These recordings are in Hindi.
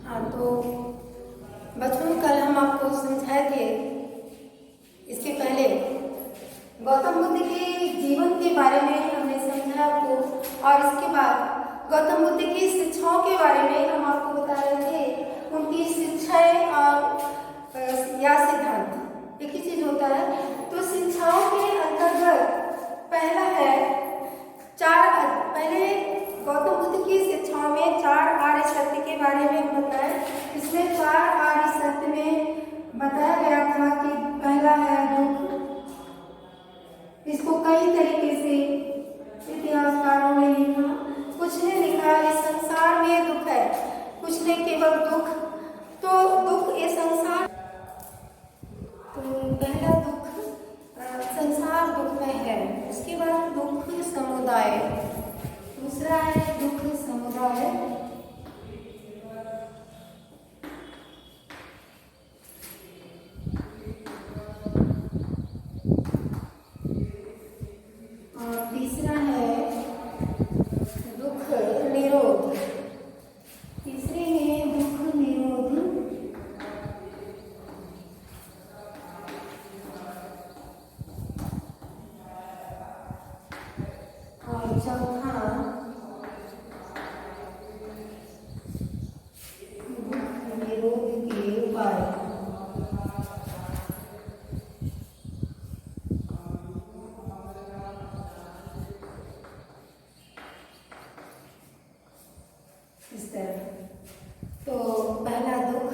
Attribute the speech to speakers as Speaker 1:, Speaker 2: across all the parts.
Speaker 1: हाँ, तो बच्चों में कल हम आपको समझाए थे, इसके पहले गौतम बुद्ध के जीवन के बारे में हमने समझा आपको, और इसके बाद गौतम बुद्ध की शिक्षाओं के बारे में हम आपको बता रहे थे, उनकी शिक्षाएं और या सिद्धांत एक ही चीज होता है। तो शिक्षाओं के अंतर्गत पहला है पहले गौतम बुद्ध की शिक्षाओं में 4 आर्य सत्य के बारे में बताया। इसमें 4 आर्य सत्य में बताया गया था कि पहला है दुख। इसको कई तरीके से इतिहासकारों ने लिखा। कुछ ने लिखा इस संसार में दुख है, कुछ ने केवल दुख। तो दुख ये संसार, तो पहला दुख संसार दुख में है। उसके बाद दुख समुदाय, दूसरा है दुख समुदाय। और तीसरा है दुख निरोध। तीसरे में दुख निरोध। और चौथा इस तरह। तो पहला दुख,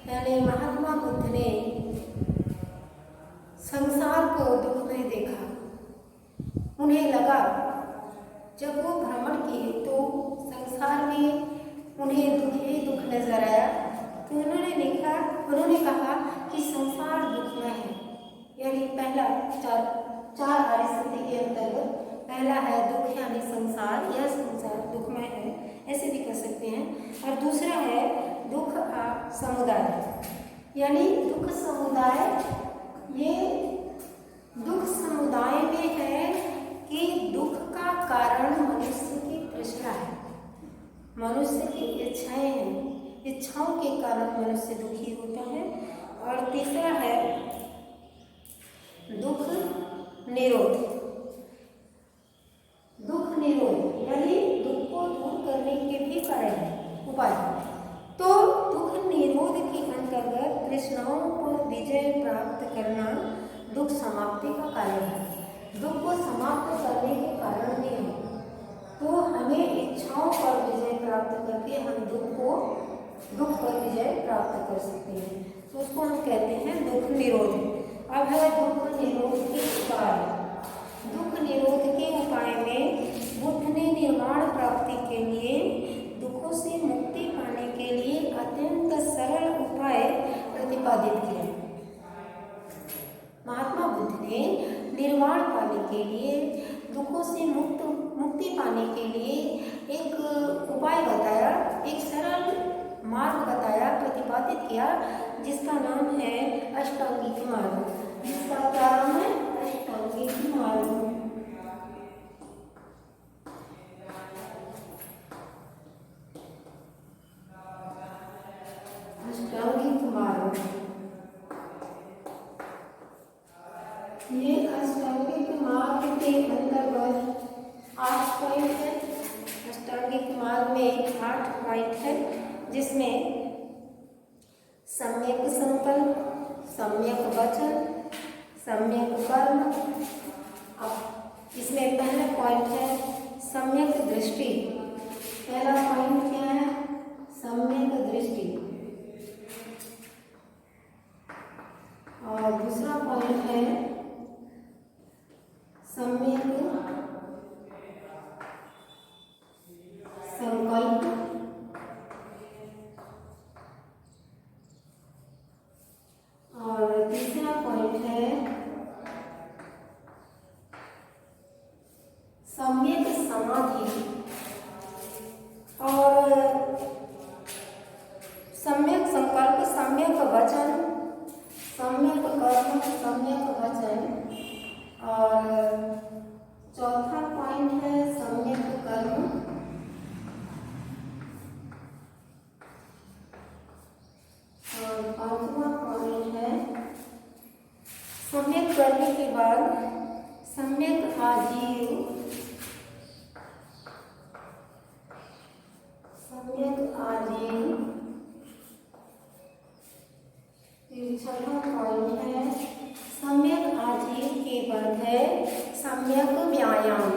Speaker 1: यानी महात्मा बुद्ध ने संसार को दुख में देखा। उन्हें लगा, जब वो भ्रमण किए तो संसार में उन्हें दुख ही दुख नजर आया। तो उन्होंने कहा कि संसार दुख में है। यानी पहला चार आर्य सत्य के अंतर्गत पहला है दुख, यानी संसार, यह संसार दुख में है, ऐसे भी कह सकते हैं। और दूसरा है दुख समुदाय, यानी दुख समुदाय। ये दुख समुदाय में है कि दुख का कारण मनुष्य की तृष्णा है, मनुष्य की इच्छाएं हैं, इच्छाओं के कारण मनुष्य दुखी होता है। और तीसरा है दुख निरोध। दुख निरोध यानी दुख को दूर करने के भी कारण है, उपाय। तो दुख निरोध के अंतर्गत तृष्णाओं पर विजय प्राप्त करना दुख समाप्ति का कार्य है। दुख को समाप्त करने के कारण भी है। तो हमें इच्छाओं पर विजय प्राप्त करके हम दुख पर विजय प्राप्त कर सकते हैं। तो उसको हम कहते हैं दुख निरोध। अब है दुख निरोध के उपाय। दुख निरोध के उपाय में बुद्ध ने निर्वाण प्राप्ति के लिए, दुखों से मुक्ति पाने के लिए अत्यंत सरल उपाय प्रतिपादित किया। महात्मा बुद्ध ने निर्वाण पाने के लिए, दुखों से मुक्ति पाने के लिए एक उपाय बताया, एक सरल मार्ग बताया, प्रतिपादित किया, जिसका नाम है अष्टांगिक मार्ग। जिसका क्या नाम है? अष्टांगिक मार्ग। अष्टांगिक मार्ग, ये अष्टांगिक मार्ग के अंतर्गत 8 पॉइंट है। अष्टांगिक मार्ग में 8 पॉइंट है, जिसमें सम्यक संकल्प, सम्यक वचन, सम्यक कर्म। अब इसमें पहला पॉइंट है सम्यक दृष्टि। पहला पॉइंट क्या है? सम्यक दृष्टि। और दूसरा पॉइंट है सम्यक संकल्प। और तीसरा पॉइंट है सम्यक समाधि। करने के बाद सम्यक आजीव, सम्यक आजीव, छठवां पॉइंट है सम्यक आजीव के बाद है सम्यक व्यायाम।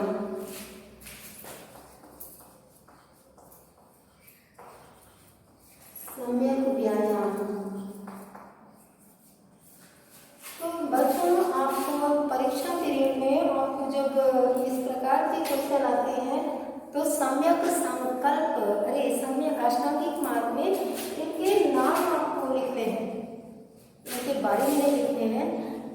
Speaker 1: सम्यक व्यायाम। तो बच्चों, आपको परीक्षा पीरियड में आपको जब इस प्रकार के क्वेश्चन आते हैं तो सम्यक संकल्प, अरे सम्यक अष्टांगिक मार्ग में इनके नाम आपको लिखने हैं, इनके बारे में नहीं लिखने हैं।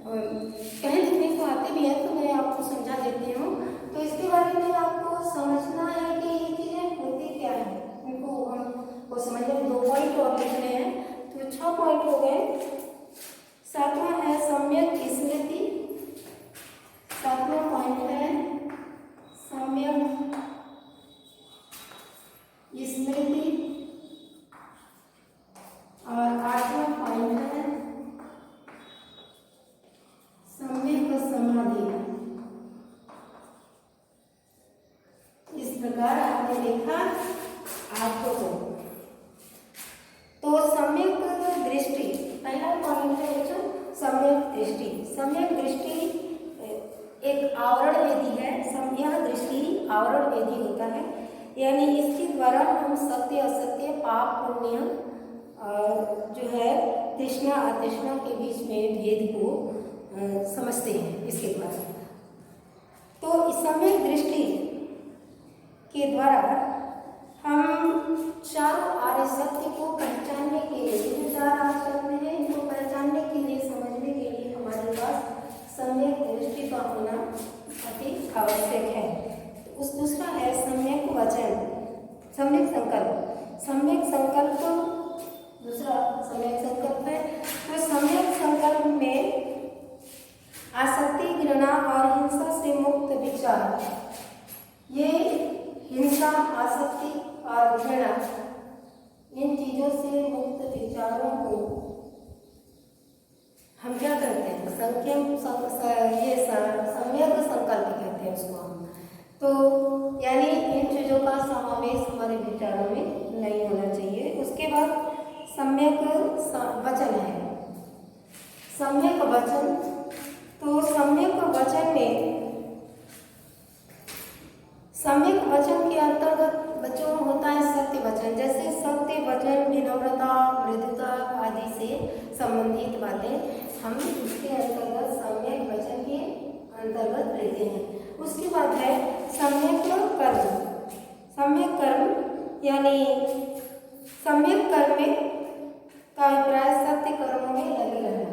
Speaker 1: कहीं लिखने को आते भी हैं तो मैं आपको समझा देती हूँ। तो इसके बारे में आपको समझना है कि ये चीज़ें होती क्या है, इनको हमको समझने में 2 पॉइंट और लिखने हैं, तो 6 पॉइंट हो गए। 7वां है सम्यक स्मृति। 7वां पॉइंट है सम्यक स्मृति और 8वां पॉइंट है सम्यक समाधि। इस प्रकार आपने देखा आपको तो सम्यक दृष्टि पहला पॉइंट है बच्चों, सम्यक दृष्टि। सम्यक दृष्टि एक आवरण वेदी है। यह दृष्टि आवरण वेदी होता है, यानी इसके द्वारा हम सत्य असत्य, पाप पुण्य और जो है तृष्णा अतृष्णा के बीच में भेद को समझते हैं इसके द्वारा। तो इस सम्यक दृष्टि के द्वारा हम चारों आर्य सत्य को पहचानने के लिए, जो 4 आर्य सत्य हैं इनको पहचानने के लिए, समझने के लिए हमारे पास सम्यक दृष्टि का होना अति आवश्यक है। तो उस दूसरा है सम्यक वचन, सम्यक संकल्प। सम्यक संकल्प दूसरा सम्यक संकल्प है। तो सम्यक संकल्प में आसक्ति, घृणा और हिंसा से मुक्त विचार, ये हिंसा, आसक्ति और घृणा, इन चीजों से मुक्त विचारों को हम क्या करते हैं, सम्यक संकल्प कहते हैं उसको हम। तो यानी इन चीजों का समावेश हमारे विचारों में नहीं होना चाहिए। उसके बाद सम्यक वचन है। सम्यक वचन, तो सम्यक वचन में, सम्यक वचन के अंतर्गत बच्चों होता है सत्य वचन। जैसे सत्य वचन, विनम्रता, मृदुता आदि से संबंधित बातें हम इसके अंतर्गत सम्यक वचन के अंतर्गत लेते हैं। उसके बाद है सम्यक कर्म। सम्यक कर्म यानी सम्यक कर्म में का अभिप्राय सत्य कर्मों में लगे रहना।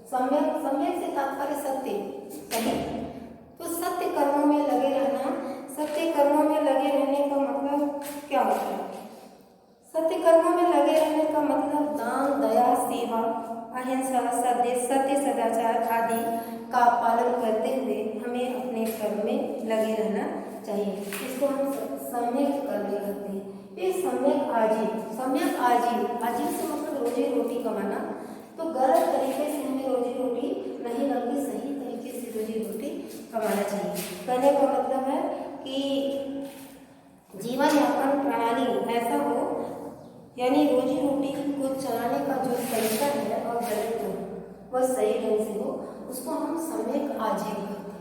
Speaker 1: सम्यक से तात्पर्य सत्य, सही। तो सत्य कर्मों में लगे रहना। सत्य कर्मों में लगे रहने का मतलब क्या होता है? सत्य कर्मों में लगे रहने का मतलब दान, दया, सेवा, अहिंसा, सत्य, सदाचार आदि का पालन करते हुए हमें अपने कर्म में लगे रहना चाहिए। इसको हम सम्यक कर्म कहते हैं। फिर सम्यक आजीव। सम्यक आजीव, आजीव से मतलब रोजी रोटी कमाना। तो गलत तरीके से हमें रोजी रोटी नहीं, बल्कि सही तरीके से रोजी रोटी कमाना चाहिए। कहने का मतलब है कि जीवन यापन प्रणाली ऐसा हो, यानी रोजी रोटी को चलाने का जो तरीका है और गलत हो वह सही ढंग से हो, उसको हम सम्यक आजीव कहते हैं।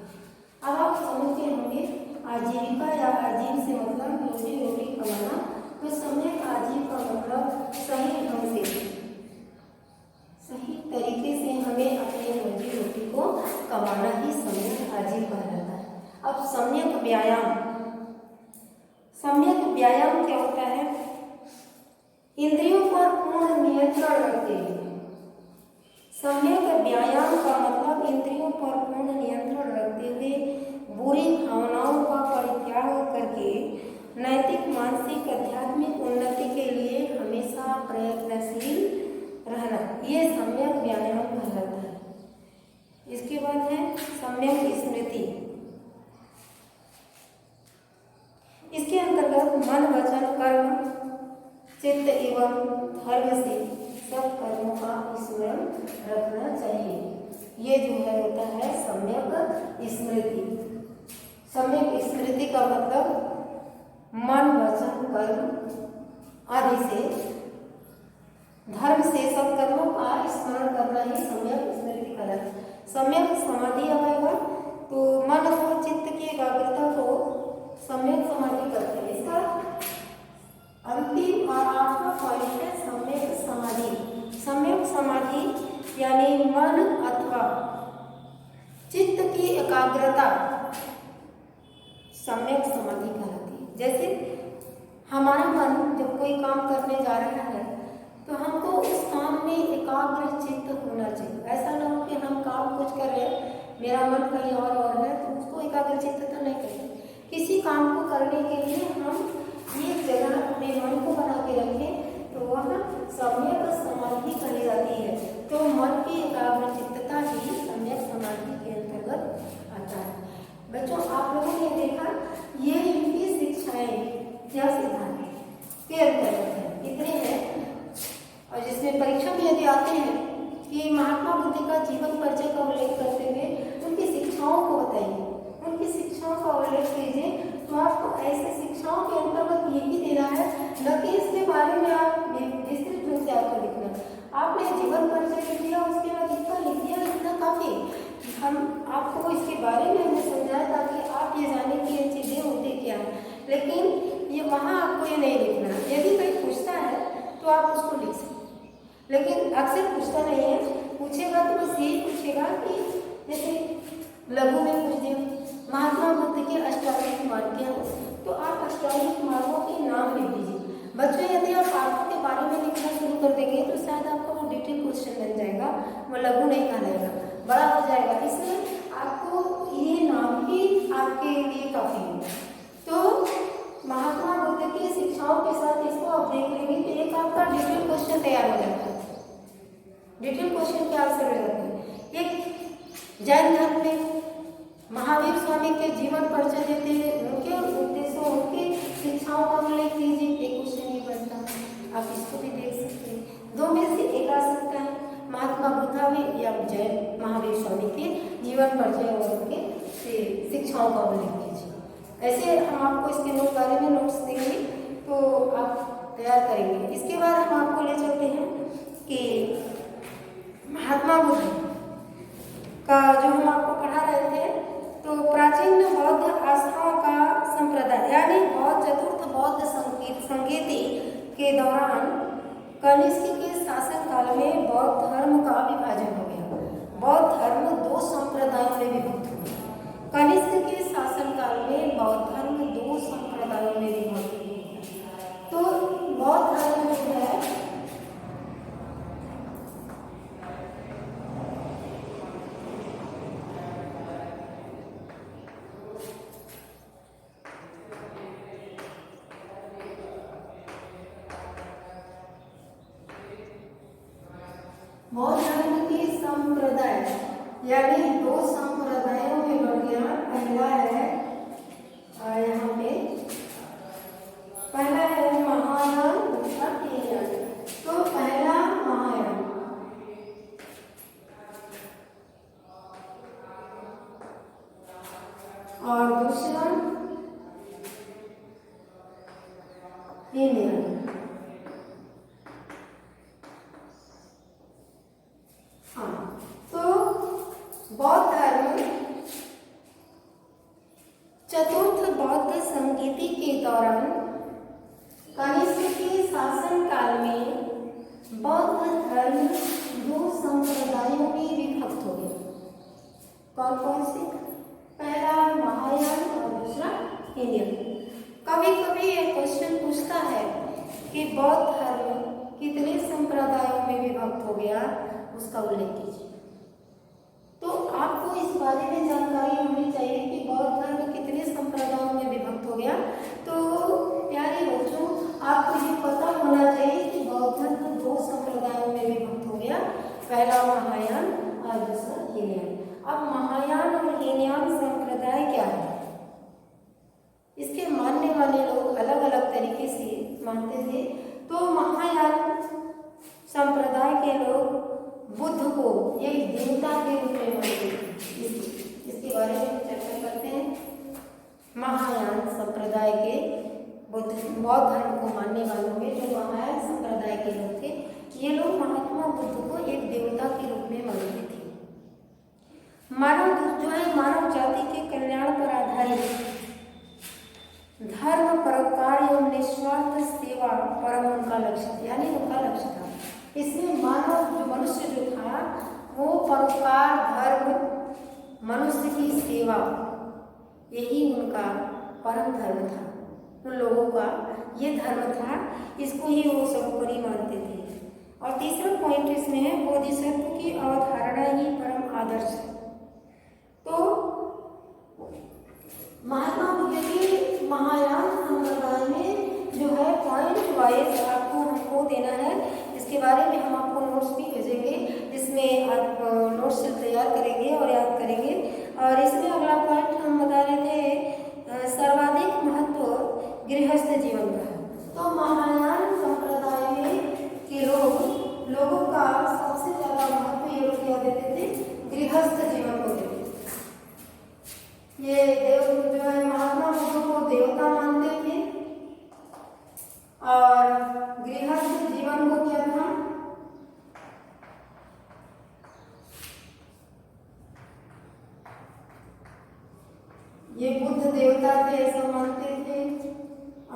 Speaker 1: अब आप समझते होंगे आजीविका या आजीव से मतलब रोजी रोटी कमाना। तो सम्यक आजीव का मतलब सही ढंग से, सही तरीके से हमें अपने रोजी रोटी को कमाना ही सम्यक आजीव कहलाता है। अब सम्यक व्यायाम। सम्यक व्यायाम क्या होता है? इंद्रियों पर पूर्ण नियंत्रण रखते हुए। सम्यक व्यायाम का मतलब इंद्रियों पर पूर्ण नियंत्रण रखते हुए बुरी भावनाओं का परित्याग करके नैतिक, मानसिक, आध्यात्मिक उन्नति के लिए हमेशा प्रयत्नशील रहना, ये सम्यक व्यायाम कहलाता है। इसके बाद है सम्यक स्मृति। इसके अंतर्गत मन, वचन, कर्म, चित्त एवं धर्म से सब कर्मों का स्मरण रखना चाहिए। ये जो है होता है सम्यक स्मृति। सम्यक स्मृति का मतलब मन वचन कर्म आदि से धर्म से सब कर्मों का स्मरण करना ही सम्यक स्मृति कहलाता है। सम्यक समाधि आएगा तो मन अथवा चित्त की एकाग्रता को सम्यक समाधि करते हैं। इसका अंतिम और आठवां पॉइंट है सम्यक समाधि। सम्यक समाधि यानी मन अथवा चित्त की एकाग्रता सम्यक समाधि कहलाती है। जैसे हमारा मन जब कोई काम करने जा रहा है तो हमको उस काम में एकाग्र चित्त होना चाहिए। ऐसा ना हो कि हम काम कुछ कर रहे हैं, मेरा मन कहीं और है तो उसको एकाग्र चित्त तो नहीं करेंगे। किसी काम को करने के लिए हम एक जगह अपने मन को बना के रखें तो वह सम्यक समाधि कही जाती है। तो मन की एकाग्र चित्तता ही सम्यक समाधि के अंतर्गत आता है। बच्चों, आप लोगों ने देखा ये इनकी शिक्षाएं क्या सिद्धांत के अंतर्गत है, कितने हैं। और जिसमें परीक्षा में यदि आते हैं कि महात्मा बुद्ध का जीवन परिचय का उल्लेख करते हुए उनकी शिक्षाओं को बताइए, उनकी शिक्षाओं का उल्लेख कीजिए, तो आपको ऐसे शिक्षाओं के अंतर्गत यही देना है, न कि इसके बारे में आप विस्तृत रूप से आपको लिखना। आपने जीवन परिचय लिख दिया, उसके बाद इतना लिख दिया, इतना काफी। हम आपको इसके बारे में हमने समझाया ताकि आप ये जाने कि ये चीजें होती क्या है, लेकिन ये वहाँ आपको ये नहीं लिखना। यदि कोई पूछता है तो आप उसको लिख सकते, लेकिन अक्सर पूछता नहीं है। पूछेगा तो बस यही पूछेगा कि जैसे लघु में पूछ दिया महात्मा बुद्ध के अष्टांगिक मार्ग क्या हो, तो आप अष्टांगिक मार्गों के नाम लिख दीजिए। बच्चों, यदि आप मार्गों के बारे में लिखना शुरू कर देंगे तो शायद आपका वो डिटेल क्वेश्चन बन जाएगा, वो लघु नहीं कहलाएगा, बड़ा हो जाएगा। इसलिए आपको ये नाम ही आपके लिए काफी है। तो महात्मा बुद्ध की शिक्षाओं के साथ इसको आप देख लेंगे तो एक आपका डिटेल क्वेश्चन तैयार हो जाता है। डिटेल क्वेश्चन के आंसर हो जाते हैं। एक जैन धर्म में महावीर स्वामी के जीवन परिचय देते हैं, उनके उद्देश्यों उनके शिक्षाओं का उल्लेख कीजिए, एक क्वेश्चन ये बनता है। आप इसको भी देख सकते हैं। दो में से एक आ सकता है, महात्मा बुद्ध में या जैन महावीर स्वामी के जीवन परिचय और उनके शिक्षाओं का उल्लेख कीजिए। ऐसे हम आपको इसके नोट बारे में नोट्स देंगे तो आप तैयार करेंगे। इसके बाद हम आपको ले चलते हैं कि महात्मा बुद्ध का जो हम आपको पढ़ा रहे थे, तो प्राचीन बौद्ध आस्थाओं का संप्रदाय यानी बौद्ध चतुर्थ बौद्ध संगीति के दौरान कनिष्क के शासन काल में बौद्ध धर्म का विभाजन हो गया। बौद्ध धर्म दो संप्रदायों में विभक्त हुआ। कनिष्क के शासन काल में बौद्ध धर्म दो संप्रदायों में विभक्त हुआ। तो बौद्ध धर्म जो है बौद्ध धर्म के संप्रदाय यानी दो संप्रदायों में बढ़ गया। पहला है यहाँ पे पहला है महायान, दूसरा हीनयान। तो पहला महायान और दूसरा हीनयान। बौद्ध धर्म चतुर्थ बौद्ध संगीति के दौरान कनिष्क के शासन काल में बौद्ध धर्म दो संप्रदायों में विभक्त हो गया। कौन कौन से? पहला महायान और दूसरा हीनयान। कभी कभी यह क्वेश्चन पूछता है कि बौद्ध धर्म कितने संप्रदायों में विभक्त हो गया, उसका उल्लेख कीजिए। तो आपको इस बारे में जानकारी होनी चाहिए कि बौद्ध धर्म कितने संप्रदायों में विभक्त हो गया। तो प्यारे बच्चों, आपको ये पता होना चाहिए कि बौद्ध धर्म दो संप्रदायों में विभक्त हो गया, पहला महायान और दूसरा हीनयान। अब महायान और हीनयान संप्रदाय क्या है, इसके मानने वाले लोग अलग अलग तरीके से मानते थे। तो महायान संप्रदाय के लोग बुद्ध को एक देवता के रूप में मानते थे। इसके बारे में चर्चा करते हैं। महायान संप्रदाय के बौद्ध धर्म को मानने वालों में जो महायान संप्रदाय के लोग थे, ये लोग महात्मा बुद्ध को एक देवता के रूप में मानते थे। मानव जो है मानव जाति के कल्याण पर आधारित धर्म, परोपकार एवं निस्वार्थ सेवा परम उनका लक्ष्य, यानी उनका लक्ष्य था। इसमें मानव जो मनुष्य जो था वो परोपकार, धर्म, मनुष्य की सेवा, यही उनका परम धर्म था। उन लोगों का ये धर्म था, इसको ही वो सर्वोपरि मानते थे। और तीसरा पॉइंट इसमें है बोधिसत्व की अवधारणा ही परम आदर्श है। तो महात्मा बुद्ध के महायान संप्रदाय में जो है पॉइंट वाइज आपको हमको देना है। इसके बारे में हम आपको नोट्स भी भेजेंगे, जिसमें आप नोट्स तैयार करेंगे और याद करेंगे। और इसमें अगला पॉइंट हम बता रहे थे सर्वाधिक महत्व गृहस्थ जीवन का। तो महायान संप्रदाय में के लोगों का सबसे ज्यादा महत्व ये लोग क्या देते थे? गृहस्थ जीवन को देते थे। ये देव जो है महात्मा बुद्ध को देवता मानते थे और गृहस्थ जीवन को क्या था? ये बुद्ध देवता थे ऐसा मानते थे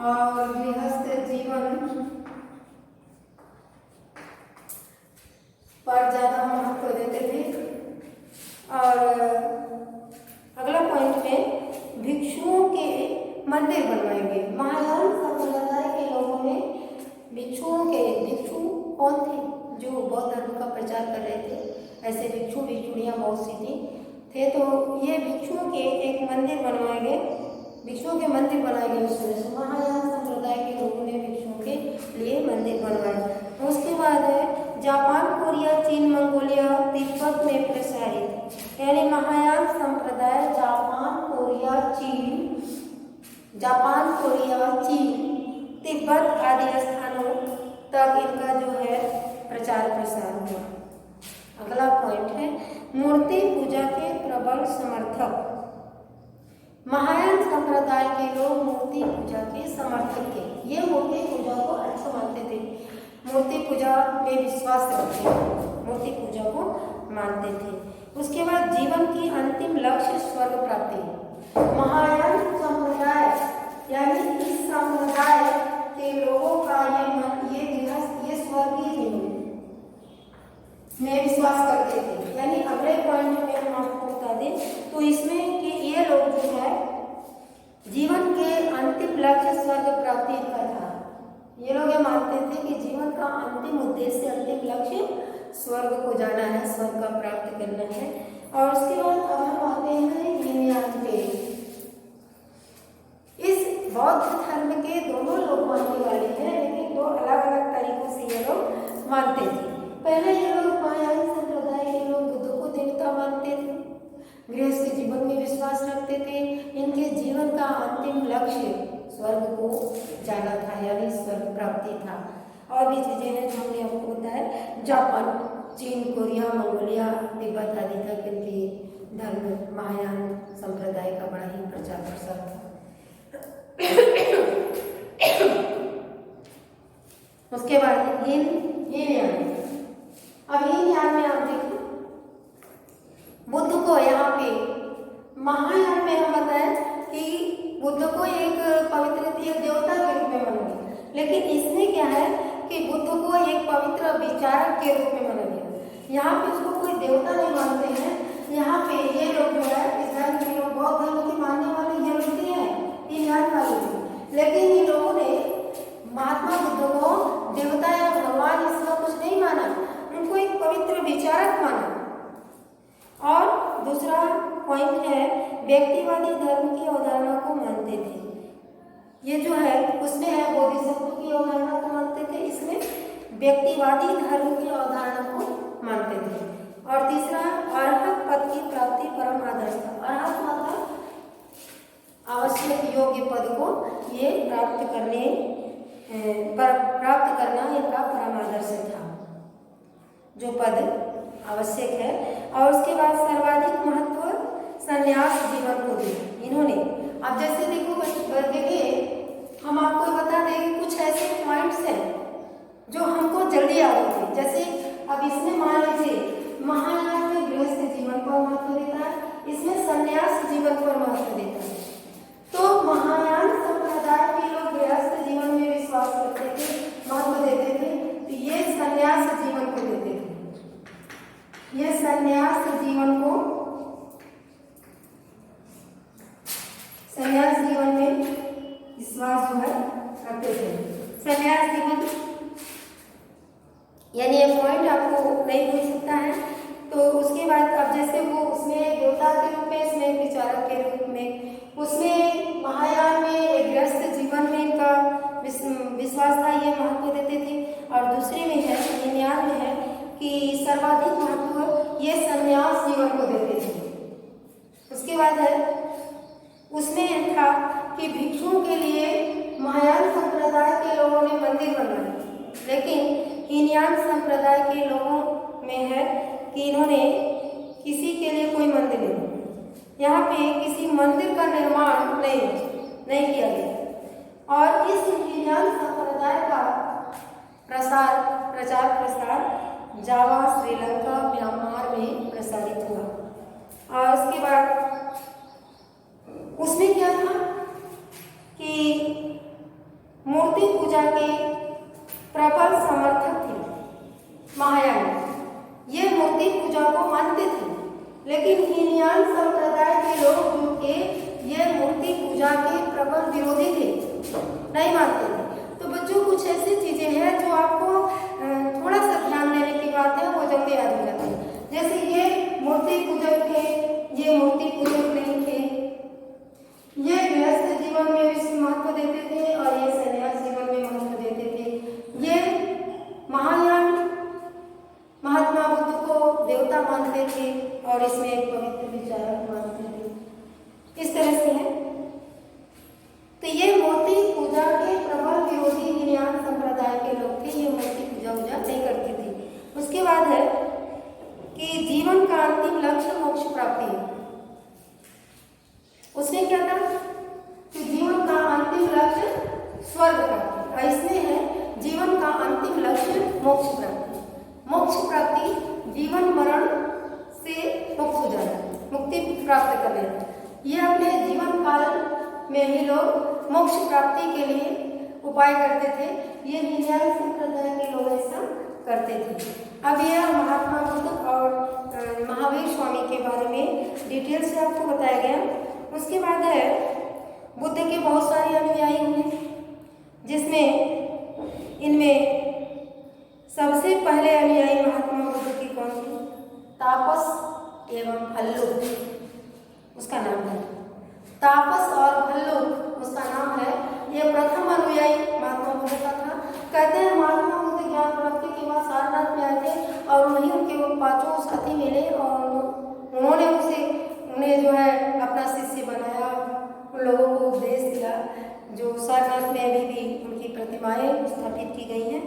Speaker 1: और गृहस्थ जीवन पर ज्यादा महत्व देते थे। और अगला पॉइंट में भिक्षुओं के मंदिर बनवाएंगे। महायान संप्रदाय के लोगों ने भिक्षु कौन थे? जो बौद्ध धर्म का प्रचार कर रहे थे। ऐसे भिक्षुणियाँ बहुत सी थे। तो ये भिक्षुओं के एक मंदिर बनवाएंगे, भिक्षुओं के मंदिर बनाएंगे। उसमें महायान संप्रदाय के लोगों ने भिक्षुओं के लिए मंदिर बनवाए। उसके बाद है जापान, कोरिया, चीन, मंगोलिया, तिब्बत में प्रसारित, यानी महायान संप्रदाय जापान, कोरिया, चीन, तिब्बत आदि स्थानों तक इनका जो है प्रचार प्रसार हुआ। अगला पॉइंट है मूर्ति पूजा के प्रबल समर्थक। महायान संप्रदाय के लोग मूर्ति पूजा के समर्थक थे। ये मूर्ति पूजा को अच्छा मानते थे, मूर्ति पूजा में विश्वास रखते थे, मूर्ति पूजा को मानते थे। उसके बाद जीवन की अंतिम लक्ष्य स्वर्ग प्राप्ति। महायान संप्रदाय यानी इस संप्रदाय के लोगों का ये स्वर्गीय जीवन में विश्वास करते थे। यानी अगले पॉइंट में हम आपको बता दें तो इसमें कि ये लोग जो है जीवन के अंतिम लक्ष्य स्वर्ग प्राप्ति का था। ये लोग ये मानते थे कि जीवन का अंतिम उद्देश्य, अंतिम लक्ष्य स्वर्ग को जाना है, स्वर्ग का प्राप्त करना है। और उसके बाद अब हम आते हैं यीन यान पे। इस बौद्ध धर्म के दोनों लोग मानने वाले हैं, लेकिन दो अलग अलग तरीकों से ये लोग मानते थे। पहले ये लोग महायान संप्रदाय के लोग बुद्ध को देवता मानते थे, गृहस्थ जीवन में विश्वास रखते थे। इनके जीवन का अंतिम लक्ष्य स्वर्ग को जाना था, यानी स्वर्ग प्राप्ति था। और भी चीजें हैं जो हमने आपको बताया। जापान, चीन, कोरिया, मंगोलिया, तिब्बत आदि तक इनके धर्म महायान संप्रदाय का बड़ा ही प्रचार प्रसार था। उसके बाद यीन यान। अब यीन यान में आप देखिए बुद्ध को यहाँ पे महायान में हम बताएं कि बुद्ध को एक पवित्र देवता के रूप में माना गया, लेकिन इसमें क्या है कि बुद्ध को एक पवित्र विचारक के रूप में माना गया। यहाँ पे उसको कोई देवता नहीं मानते हैं। यहाँ पे ये लोग जो है इस धर्म के लोग, बौद्ध धर्म के मानने वाले ये लोग हैं, ये ज्ञान वाले थे। लेकिन इन लोगों ने महात्मा बुद्ध को देवता या भगवान इसका कुछ नहीं माना, उनको एक पवित्र विचारक माना। और दूसरा पॉइंट है व्यक्तिवादी धर्म की अवधारणा को मानते थे। ये जो है उसमें है बोधिसत्व की अवधारणा को मानते थे, इसमें व्यक्तिवादी धर्म की अवधारणा को मानते थे। और तीसरा अरहत पद की प्राप्ति परम आदर्श था। अरहत मतलब आवश्यक योग्य पद को ये प्राप्त करना इनका परम आदर्श था। जो पद आवश्यक है। और उसके बाद सर्वाधिक महत्व संन्यास जीवन को दिया इन्होंने। अब जैसे देखिए हम आपको बता दें कुछ ऐसे पॉइंट्स हैं जो हमको जल्दी आ रहे थे। जैसे अब इसमें मान लीजिए महायान में गृहस्थ जीवन पर महत्व देता है, इसमें संन्यास जीवन पर महत्व देता है। तो महायान संप्रदाय के लोग गृहस्थ जीवन में विश्वास करते थे, महत्व देते थे, तो ये संन्यास जीवन को देते थे। ये संन्यास जीवन को, संन्यास जीवन में विश्वास जो है करते थे। संन्यास जीवन यानी ये पॉइंट आपको नहीं पूछ सकता है। तो उसके बाद अब जैसे वो उसमें देवता के रूप में, इसमें विचारक के रूप में, उसमें महायान में गृहस्थ जीवन में इनका विश्वास था, ये महत्व देते थे। और दूसरे में है हीनयान में है कि सर्वाधिक महत्व ये संन्यास जीवन को देते थे। उसके बाद है उसमें था कि भिक्षुओं के लिए महायान संप्रदाय के लोगों ने मंदिर बनवाए, लेकिन हीनयान संप्रदाय के लोगों में है कि इन्होंने किसी के लिए कोई मंदिर नहीं, यहाँ पे किसी मंदिर का निर्माण नहीं किया गया। और इस हीनयान संप्रदाय का प्रचार प्रसार जावा, श्रीलंका, म्यांमार में प्रसारित हुआ। और उसके बाद उसमें क्या था कि मूर्ति पूजा के प्रबल समर्थक थे महायान। ये मूर्ति पूजा को मानते थे, लेकिन हीनयान संप्रदाय के लोग जो थे ये मूर्ति पूजा के प्रबल विरोधी थे, नहीं मानते थे। तो बच्चों कुछ ऐसी चीजें हैं जो आपको थोड़ा सा ध्यान देने की बात है, वो जल्दी याद हो जाती है। जैसे ये मूर्ति पूजक थे, ये मूर्ति पूजक नहीं थे, ये गृहस्थ जीवन में विश्व महत्व देते थे और ये संन्यास जीवन में महत्व देते थे। ये महायान महात्मा बुद्ध को देवता मानते थे और इसमें एक पवित्र विचारक मानते थे। इस तरह से है। तो ये मूर्ति पूजा के प्रबल विरोधी हीनयान संप्रदाय के लोग थे, ये मूर्ति पूजा नहीं करते थे। उसके बाद है कि जीवन का अंतिम लक्ष्य मोक्ष प्राप्ति है। उसमें क्या था कि जीवन का अंतिम लक्ष्य स्वर्ग प्राप्ति, और इसमें है जीवन का अंतिम लक्ष्य मोक्ष प्राप्ति। मोक्ष प्राप्ति जीवन मरण से मुक्त हो जाना, मुक्ति प्राप्त कर लेना। ये अपने जीवन काल में ही लोग मोक्ष प्राप्ति के लिए उपाय करते थे। ये हीनयान संप्रदाय के लोग ऐसा करते थे। अब यह महात्मा बुद्ध और महावीर स्वामी के बारे में डिटेल से आपको बताया गया। उसके बाद है बुद्ध के बहुत सारे अनुयायी हुए, जिसमें इनमें सबसे पहले अनुयायी महात्मा बुद्ध की कौन थी? तापस एवं भल्लुक उसका नाम है। तापस और भल्लुक उसका नाम है। यह प्रथम अनुयायी महात्मा बुद्ध का था। कहते हैं महात्मा बुद्ध ज्ञान प्राप्ति के बाद सारनाथ में आए थे और वहीं उनके वो 5 साथी मिले और उन्होंने उन्हें जो है अपना शिष्य बनाया, उन लोगों को उपदेश दिया। जो सारनाथ में अभी भी उनकी प्रतिमाएं स्थापित की गई हैं।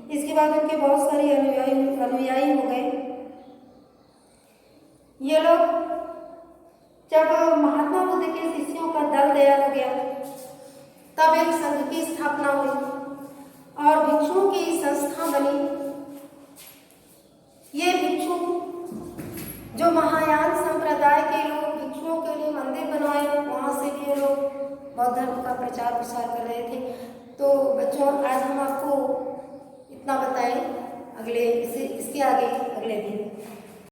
Speaker 1: इसके बाद उनके बहुत सारे अनुयायी हो गए। ये लोग जब महात्मा बुद्ध के शिष्यों का दल तैयार हो गया, तब एक संघ की स्थापना हुई और भिक्षुओं की संस्था बनी। ये भिक्षु जो महायान संप्रदाय के लोग भिक्षुओं के लिए मंदिर बनवाए, वहाँ से भी ये लोग बौद्ध धर्म का प्रचार प्रसार कर रहे थे। तो बच्चों आज हम आपको इतना बताएं, इसके आगे अगले दिन